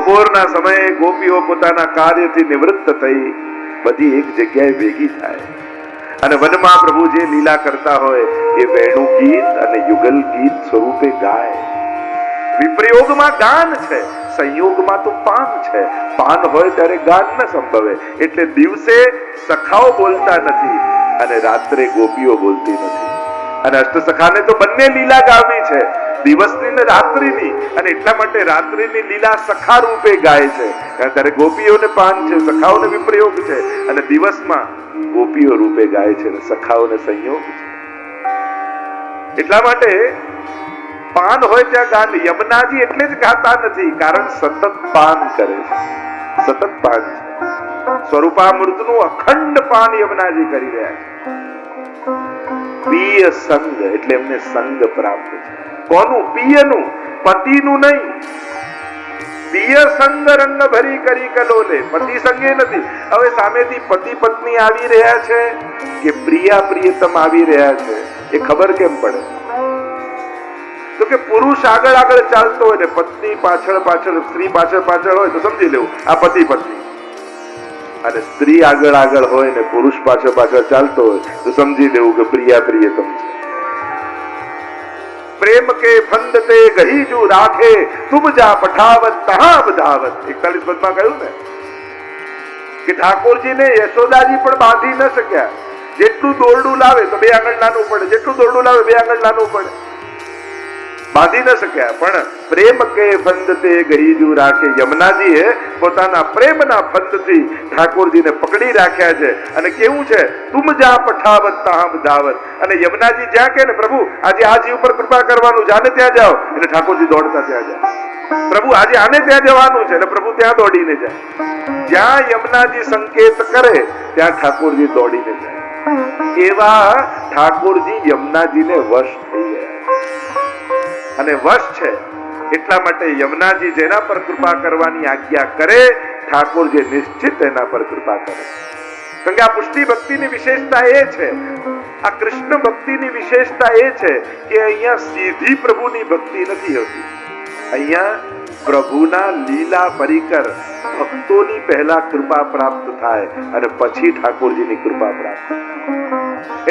બપોરના સમયે ગોપીઓ પોતાના કાર્યથી નિવૃત્ત થઈ બધી એક જગ્યાએ ભેગી થાય અને વનમાં પ્રભુ જે લીલા કરતા હોય એ વેણુ ગીત અને યુગલ ગીત સ્વરૂપે ગાય. વિપ્રયોગમાં ગાન છે, સંયોગમાં તો પાન છે. પાન હોય ત્યારે ગાન ન સંભવે. એટલે દિવસે સખાઓ બોલતા નથી અને રાત્રે ગોપીઓ બોલતી નથી. અને અષ્ટસખાને તો બંને લીલા ગાવી છે, દિવસની ને રાત્રિની. અને એટલા માટે રાત્રિની લીલા સખા રૂપે ગાય છે, કારણ ત્યારે ગોપીઓને પાન છે, સખાઓને વિપ્રયોગ છે. અને દિવસમાં ગોપીઓ રૂપે ગાય છે અને સખાઓને સંયોગ છે. એટલા માટે પાન હોય ત્યાં ગાન. યમુનાજી એટલે જ ગાતા નથી, કારણ સતત પાન કરે છે, સતત પાન છે. સ્વરૂપામૃતનું અખંડ પાન યમુનાજી કરી રહ્યા છે. પિય સંગ એટલે એમને સંગ પ્રાપ્ત છે. કોનું? પિયનું, પતિનું નહીં. પિય સંગ રંગ ભરી કરી કલોલે. પતિ સંગે નથી. હવે સામેથી પતિ પત્ની આવી રહ્યા છે કે પ્રિયા પ્રિયતમ આવી રહ્યા છે, એ ખબર કેમ પડે? તો કે પુરુષ આગળ આગળ ચાલતો હોય ને પત્ની પાછળ પાછળ, સ્ત્રી પાછળ પાછળ હોય તો સમજી લેવું આ પતિ પત્ની. અને સ્ત્રી આગળ આગળ હોય ને પુરુષ પાછળ પાછળ ચાલતો હોય તો સમજી લેવું કે પ્રિયા પ્રિયતમ છે. પ્રેમ કે ફંદ તે ગહીજુ રાખે તુમ જા પઠાવત તહા બધાવત. 41 પદમાં કહ્યું ને કે ઠાકોરજીને યશોદાજી પણ બાંધી ન શક્યા. જેટલું દોરડું લાવે તો 2 આંગળ નાનું પડે, જેટલું દોરડું લાવે 2 આંગળ નાનું પડે, બાંધી ન શક્યા. પણ પ્રેમ કે ફંદ તે ગહીજુ રાખે. યમુનાજીએ પોતાના પ્રેમના ફંદથી ઠાકોરજીને પકડી રાખ્યા છે. અને કેવું છે? તુમ જા પઠાવત તાહ બધાવત. અને યમુનાજી જ્યાં કે ને પ્રભુ આજે આ જીવ પર કૃપા કરવાનું, જાને ત્યાં જાઓ, એટલે ઠાકોરજી દોડતા ત્યાં જાય. પ્રભુ આજે આને ત્યાં જવાનું છે, એટલે પ્રભુ ત્યાં દોડીને જાય. જ્યાં યમુનાજી સંકેત કરે ત્યાં ઠાકોરજી દોડીને જાય. એવા ઠાકોરજી યમુનાજીને વશ થઈ ગયા. અને વશ છે એટલા માટે યમુનાજી જેના પર કૃપા કરવાની આજ્ઞા કરે, ઠાકોરજી નિશ્ચિત એના પર કૃપા કરે. કારણ કે આ પુષ્ટિ ભક્તિની વિશેષતા એ છે, આ કૃષ્ણ ભક્તિની વિશેષતા એ છે કે અહીંયા સીધી પ્રભુની ભક્તિ નથી હોતી. અહીંયા પ્રભુના લીલા પરિકર ભક્તોની પહેલા કૃપા પ્રાપ્ત થાય અને પછી ઠાકોરજીની કૃપા પ્રાપ્ત.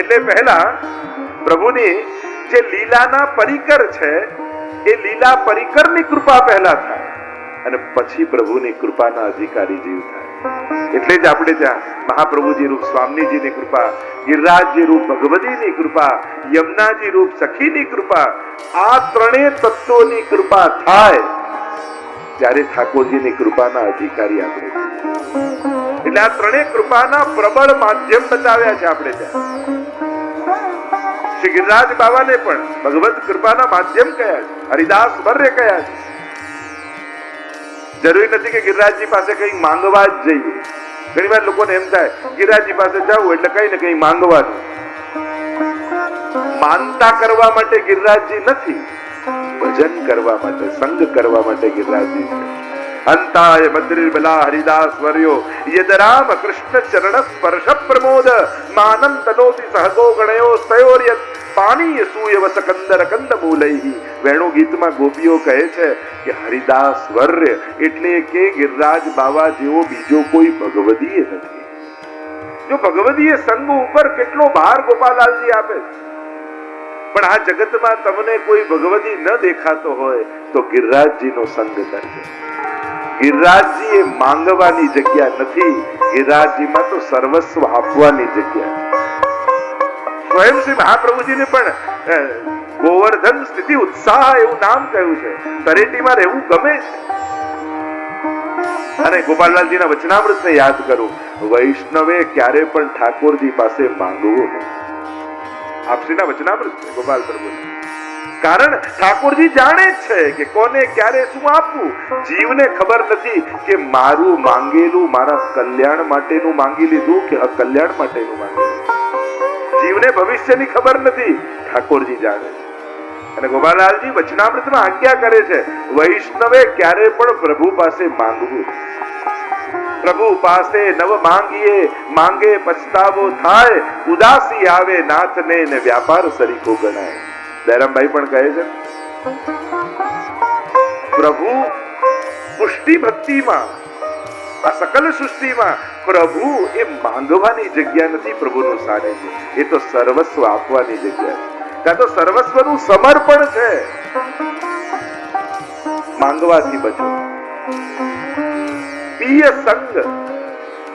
એટલે પહેલા પ્રભુની જે લીલાના પરિકર છે એ લીલા પરિકરની કૃપા પહેલા થાય અને પછી પ્રભુની કૃપાના અધિકારી જીવ થાય. એટલે જ આપણે ત્યાં મહાપ્રભુજી રૂપ સ્વામીજીની કૃપા, ગિરિરાજજી રૂપ ભગવતીની કૃપા, યમુનાજી રૂપ સખીની કૃપા, આ ત્રણેય તત્વોની કૃપા થાય ત્યારે ઠાકોરજીની કૃપાના અધિકારી આપણે. એટલે આ ત્રણેય કૃપાના પ્રબળ માધ્યમ બતાવ્યા છે આપણે ત્યાં. શ્રી ગિરિરાજ બાવાને પણ ભગવત કૃપાના માધ્યમ કયા છે, હરિદાસ વર્ય કયા છે. જરૂરી નથી કે ગિરિરાજજી પાસે કઈ માંગવા જ જઈએ. ઘણી વાર લોકોને એમ થાય ગિરિરાજજી પાસે જવું એટલે કઈ ને કઈ માંગવાનું. માનતા કરવા માટે ગિરિરાજજી નથી, ભજન કરવા માટે, સંગ કરવા માટે ગિરિરાજજી છે. અંતાય મદ્રિર્બલા હરિદાસ વર્યો યદ રામ કૃષ્ણ ચરણ સ્પર્શ પ્રમોદ માનમ તનોતિ સહગો ગણયો સ્તયોર્યત પાણી સૂયવ સકંદર કંદ મૂલૈહી. વેણુ ગીતમાં ગોપીઓ કહે છે કે હરિદાસ વર્ય એટલે કે ગિરિરાજ બાવા જેવો બીજો કોઈ ભગવદીય નથી. જો ભગવદીય સંગ ઉપર કેટલો ભાર ગોપાલાલજી આપે છે, પણ આ જગતમાં તમને કોઈ ભગવદી ન દેખાતો હોય તો ગિરિરાજજીનો સંગ કરજો. ગિરિરાજજી એ માંગવાની જગ્યા નથી, ગિરિરાજજીમાં તો સર્વસ્વ આપવાની જગ્યા છે. સ્વયં શ્રી મહાપ્રભુજીને પણ ગોવર્ધન સ્થિતિ ઉત્સાહ એવું નામ કહ્યું છે. તરેટીમાં રહેવું ગમે છે. અને ગોપાલલાલજીના વચનામૃતને યાદ કરું, વૈષ્ણવે ક્યારે પણ ઠાકોરજી પાસે માંગવું નહીં. આપશ્રીના વચનામૃત છે ગોપાલ પ્રભુ. કારણ ઠાકોરજી જાણે છે કે કોને ક્યારે શું આપવું. જીવને ખબર નથી કે મારું માંગેલું મારા કલ્યાણ માટેનું માંગી લીધું કે અકલ્યાણ માટેનું માંગી લીધું. જીવને ભવિષ્યની ખબર નથી, ઠાકોરજી જાણે છે. અને ગોપાલલાલજી વચનામૃતમાં આજ્ઞા કરે છે વૈષ્ણવે ક્યારે પણ પ્રભુ પાસે માંગવું. પ્રભુ પાસે નવ માંગીએ, માંગે પછતાવો થાય, ઉદાસી આવે નાથને ને વ્યાપાર સરીખો ગણાય. દયારામભાઈ પણ કહે છે પ્રભુ પુષ્ટિ ભક્તિમાં, આ સકલ સૃષ્ટિમાં પ્રભુ એ માંગવાની જગ્યા નથી. પ્રભુનું સાનિધ્ય એ તો સર્વસ્વ આપવાની જગ્યા છે. ત્યાં તો સર્વસ્વનું સમર્પણ છે. માંગવાથી બચો. પિય સંગ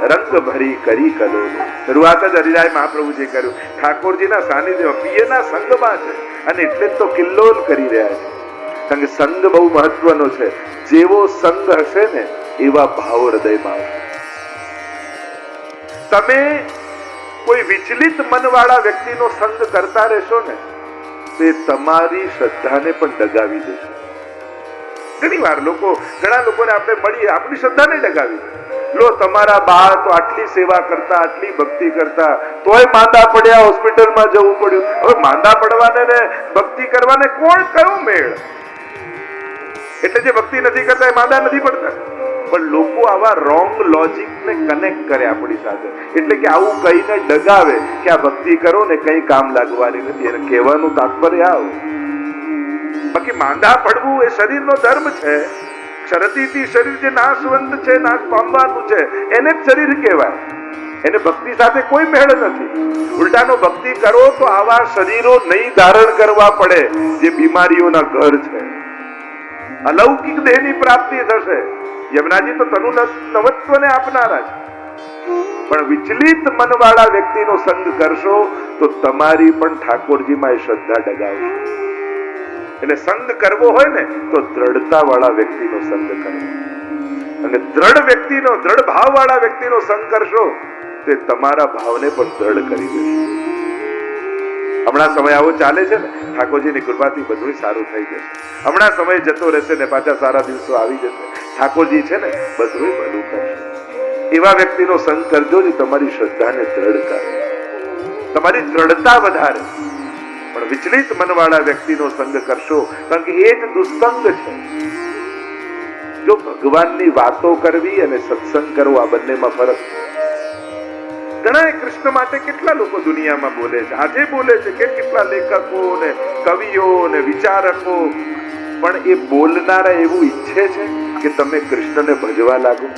રંગ ભરી કરી કલો. શરૂઆત જ હરિરાય મહાપ્રભુજી કર્યું. ઠાકોરજીના સાનિધ્યમાં પિયના સંગમાં છે અને એટલે જ તો કિલ્લોલ કરી રહ્યા છે. કારણ કે સંગ બહુ મહત્વનો છે. જેવો સંગ હશે ને એવા ભાવ હૃદયમાં આવશે. તમે કોઈ વિચલિત મનવાળા વ્યક્તિનો સંગ કરતા રહેશો ને તે તમારી શ્રદ્ધાને પણ ડગાવી દેશે. ઘણી વાર ઘણા લોકોને આપણે મળીએ, આપણી શ્રદ્ધાને ડગાવી દે. લો, તમારા બા તો આટલી સેવા કરતા, આટલી ભક્તિ કરતા, તોય માંદા પડ્યા, હોસ્પિટલમાં જવું પડ્યું. હવે માંદા પડવાને ને ભક્તિ કરવાને કયો મેળ? એટલે જે ભક્તિ નથી કરતા એ માંદા નથી પડતા. પણ લોકો આવા રોંગ લોજિક ને કનેક્ટ કરે આપણી સાથે. એટલે કે આવું કહીને ડગાવે કે આ ભક્તિ કરો ને કઈ કામ લાગવાની નથી. એને કહેવાનું તાત્પર્ય આવું. બાકી માંદા પડવું એ શરીરનો ધર્મ છે. ક્ષરતીથી શરીર જે નાશવંત છે, નાશ પામવાનું છે, એને જ શરીર કહેવાય. એને ભક્તિ સાથે કોઈ મેળ નથી. ઉલટાનો ભક્તિ કરો તો આવા શરીરો નહીં ધારણ કરવા પડે જે બીમારીઓના ઘર છે. અલૌકિક દેહની પ્રાપ્તિ થશે. યમુનાજી તો તનુ નવત્વને આપનારા છે. પણ વિચલિત મનવાળા વ્યક્તિનો સંગ કરશો તો તમારી પણ ઠાકોરજીમાં એ શ્રદ્ધા ડગાવશે. એટલે સંગ કરવો હોય ને તો દ્રઢતા વાળા વ્યક્તિનો સંગ કરવો. અને દ્રઢ ભાવ વાળા વ્યક્તિનો સંગ કરશો તે તમારા ભાવને પણ દ્રઢ કરી દેશે. હમણાં સમય આવો ચાલે છે ને, ઠાકોરજીની કૃપાથી બધું સારું થઈ જશે. હમણાં સમય જતો રહેશે ને પાછા સારા દિવસો આવી જશે. ઠાકોરજી છે ને બધું ભલું કરશે. એવા વ્યક્તિનો સંગ કરજો જે તમારી શ્રદ્ધાને દ્રઢ કરે, તમારી દ્રઢતા વધારે. પણ વિચલિત મનવાળા વ્યક્તિનો સંગ કરશો કારણ કે એ જ દુસ્સંગ છે. જો ભગવાનની વાતો કરવી અને સત્સંગ કરવો આ બંનેમાં ફરક છે. ઘણા કૃષ્ણ માટે કેટલા લોકો દુનિયામાં બોલે છે, આજે બોલે છે કે કેટલા લેખકો ને કવિઓ ને વિચારકો, પણ એ બોલનારા એવું ઈચ્છે છે કે તમે કૃષ્ણને ભજવા લાગો?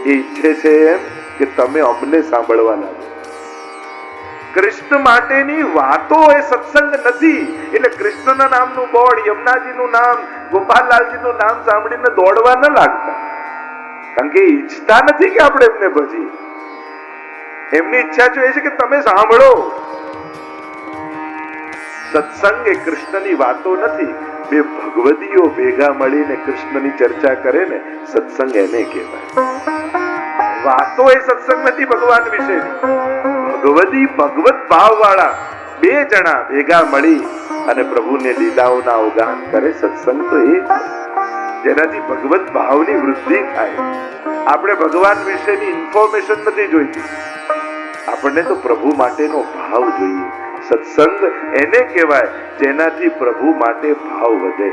એ ઈચ્છે છે એમ કે તમે અમને સાંભળવા લાગો. કૃષ્ણ માટેની વાતો એ સત્સંગ નથી. એટલે કૃષ્ણના નામનું બોર્ડ, યમુનાજીનું નામ, ગોપાલલાલજીનું નામ સાંભળીને દોડવા ન લાગતા. કારણ કે ઈચ્છતા નથી કે આપણે એમને ભજીએ. એમની ઈચ્છા જો એ છે કે તમે સાંભળો. સત્સંગ એ કૃષ્ણની વાતો નથી. બે ભગવદીઓ ભેગા મળીને કૃષ્ણની ચર્ચા કરે ને, સત્સંગ એને કહેવાય. વાતો એ સત્સંગ નથી ભગવાન વિશેની. ભગવદી ભગવત ભાવ વાળા બે જણા ભેગા મળી અને પ્રભુને લીલાઓના અવગાહન કરે. સત્સંગ તો એ જેનાથી ભગવત ભાવની વૃદ્ધિ થાય. આપણે ભગવાન વિશેની ઇન્ફોર્મેશન નથી જોઈતી, આપણને તો પ્રભુ માટેનો ભાવ જોઈએ. સત્સંગ એને કહેવાય જેનાથી પ્રભુ માટે ભાવ વધે.